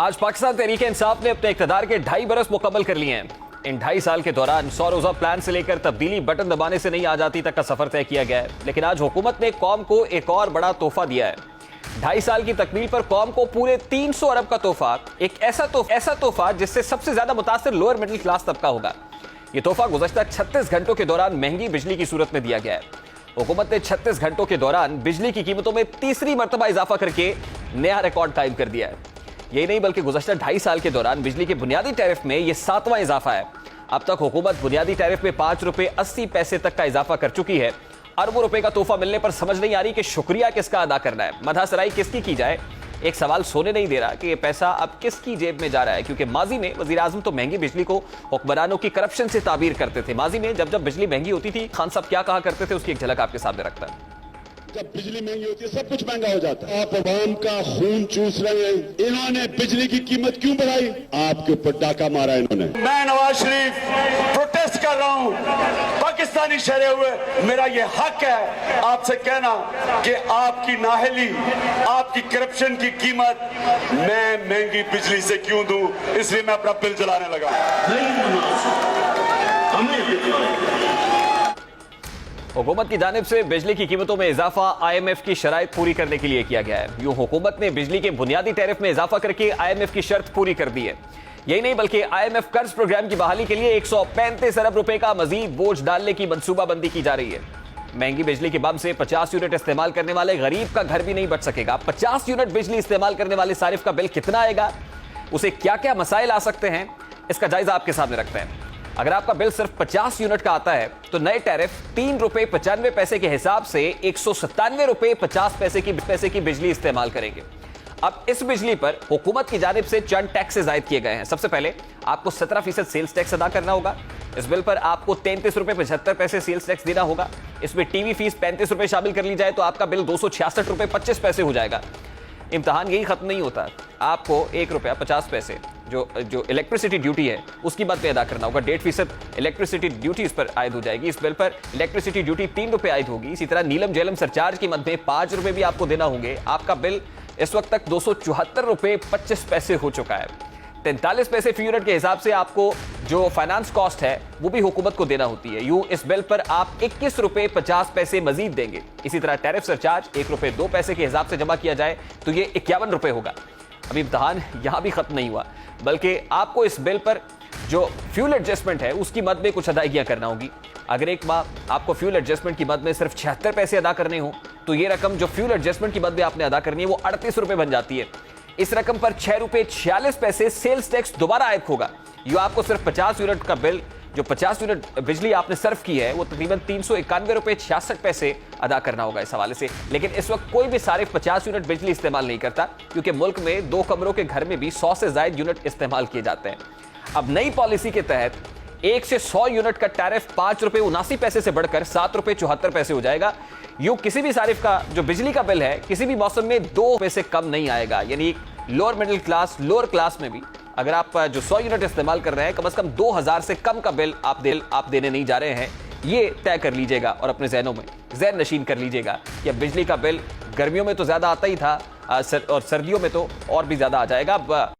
आज पाकिस्तान तहरीक इंसाफ ने अपने इक़्तिदार के 2.5 बरस मुकम्मल कर लिए हैं। इन 2.5 साल के दौरान 100 रोजा प्लान से लेकर तब्दीली बटन दबाने से नहीं आ जाती तक का सफर तय किया गया है। लेकिन आज हुकूमत ने कौम को एक और बड़ा तोहफा दिया है। 2.5 साल की तकमील पर कौम को पूरे 300 अरब का तोहफा, एक ऐसा तोहफा जिससे सबसे ज्यादा मुतासिर लोअर मिडिल क्लास तबका होगा। यह तोहफा गुज़श्ता 36 घंटों के दौरान महंगी बिजली की सूरत में दिया गया है। हुकूमत ने 36 घंटों के दौरान बिजली की कीमतों में तीसरी मरतबा इजाफा करके नया रिकॉर्ड कायम कर दिया है। यही नहीं बल्कि गुज़श्ता 2.5 साल के दौरान बिजली के बुनियादी टैरिफ में यह 7वां इजाफा है। अब तक हुकूमत बुनियादी टैरिफ में 5 रुपए 80 पैसे तक का इजाफा कर चुकी है। अरबों रुपए का तोहफा मिलने पर समझ नहीं आ रही कि शुक्रिया किसका अदा करना है, मदहसराई किसकी की जाए। एक सवाल सोने नहीं दे रहा कि यह पैसा अब किसकी जेब में जा रहा है, क्योंकि माजी में वजीर आजम तो महंगी बिजली को हुक्मरानों की करप्शन से ताबीर करते थे। माजी में जब बिजली महंगी होती थी, खान साहब क्या कहा करते थे, उसकी एक झलक आपके सामने रखता है। जब बिजली महंगी होती है सब कुछ महंगा हो जाता है। आप अवाम का खून चूस रहे हैं। इन्होंने बिजली की कीमत क्यों बढ़ाई? आपके ऊपर डाका मारा इन्होंने। मैं नवाज शरीफ प्रोटेस्ट कर रहा हूं, पाकिस्तानी शहरे हुए, मेरा ये हक है आपसे कहना कि आपकी नाहली, आपकी करप्शन की कीमत मैं महंगी बिजली से क्यों दूं, इसलिए मैं अपना बिल जलाने लगा। हुकूमत की जानिब से बिजली की कीमतों में इजाफा IMF की शराइत पूरी करने के लिए किया गया है। यूं हुकूमत ने बिजली के बुनियादी टैरिफ में इजाफा करके IMF की शर्त पूरी कर दी है। यही नहीं बल्कि IMF कर्ज प्रोग्राम की बहाली के लिए 135 अरब रुपए का मजीद बोझ डालने की मंसूबाबंदी की जा रही है। महंगी बिजली के बम से 50 यूनिट इस्तेमाल करने वाले गरीब का घर भी नहीं बच सकेगा। 50 यूनिट बिजली इस्तेमाल करने वाले सारिफ का बिल कितना आएगा, उसे क्या क्या मसाइल आ सकते हैं, इसका जायजा आपके सामने रखते हैं। अगर आपका बिल सिर्फ 50 यूनिट का आता है तो नए टैरिफ 3 रुपए 95 पैसे के हिसाब से 197 रुपए 50 पैसे की बिजली इस्तेमाल करेंगे। अब इस बिजली पर हुकूमत की जानिब से चंद टैक्सेस आयद किए गए हैं। सबसे पहले आपको 17% सेल्स टैक्स अदा करना होगा। इस बिल पर आपको 33 रुपए 75 पैसे सेल्स टैक्स देना होगा। इसमें टीवी फीस 35 रुपए शामिल कर ली जाए तो आपका बिल 266 रुपए 25 पैसे हो जाएगा। इम्तहान यही खत्म नहीं होता, आपको 1 रुपया 50 पैसे जो इलेक्ट्रिसिटी ड्यूटी है उसकी मद पे अदा करना होगा। 1.5% इलेक्ट्रिसिटी ड्यूटी इस पर आयद हो जाएगी। इस बिल पर इलेक्ट्रिसिटी ड्यूटी 3 रुपए आयद होगी। इसी तरह नीलम जेलम सरचार्ज की मद में 5 रुपए भी आपको देना होंगे। आपका बिल इस वक्त तक 274 रुपए 25 पैसे हो चुका है। 43 पैसे फी यूनिट के हिसाब से आपको जो फाइनेंस कॉस्ट है वो भी हुकूमत को देना होती है। यूं इस बिल पर आप 21 रुपए 50 पैसे मजीद देंगे। इसी तरह टैरिफ सरचार्ज 1 रुपए 2 पैसे के हिसाब से जमा किया जाए तो ये 51 रुपए होगा। अभी इम्तहान यहां भी खत्म नहीं हुआ, बल्कि आपको इस बिल पर जो फ्यूल एडजस्टमेंट है उसकी मद में कुछ अदायगियां करना होगी। अगर एक माह आपको फ्यूल एडजस्टमेंट की मद में सिर्फ 76 पैसे अदा करने हो तो ये रकम जो फ्यूल एडजस्टमेंट की मद में आपने अदा करनी है वो 38 रुपए बन जाती है। इस रकम पर 6 रुपए 46 पैसे सेल्स टैक्स दोबारा आयद होगा। ये आपको सिर्फ 50 यूनिट का बिल, जो 50 यूनिट बिजली आपने सर्व की है वो तकरीबन 391 रुपए 66 पैसे अदा करना होगा इस हवाले से। लेकिन इस वक्त कोई भी सारिफ 50 यूनिट बिजली इस्तेमाल नहीं करता, क्योंकि मुल्क में 2 कमरों के घर में भी 100 से ज्यादा यूनिट इस्तेमाल किए जाते हैं। अब नई पॉलिसी के तहत 1 से 100 यूनिट का टैरिफ 5 रुपए 79 पैसे से बढ़कर 7 रुपए 74 पैसे हो जाएगा। यूं किसी भी सारिफ का जो बिजली का बिल है किसी भी मौसम में 2 पैसे कम नहीं आएगा। यानी lower middle class, lower class में भी अगर आप जो 100 यूनिट इस्तेमाल कर रहे हैं, कम से कम 2000 से कम का बिल आप देने नहीं जा रहे हैं। ये तय कर लीजिएगा और अपने ज़हनों में ज़हन नशीन कर लीजिएगा कि बिजली का बिल गर्मियों में तो ज़्यादा आता ही था और सर्दियों में तो और भी ज़्यादा आ जाएगा।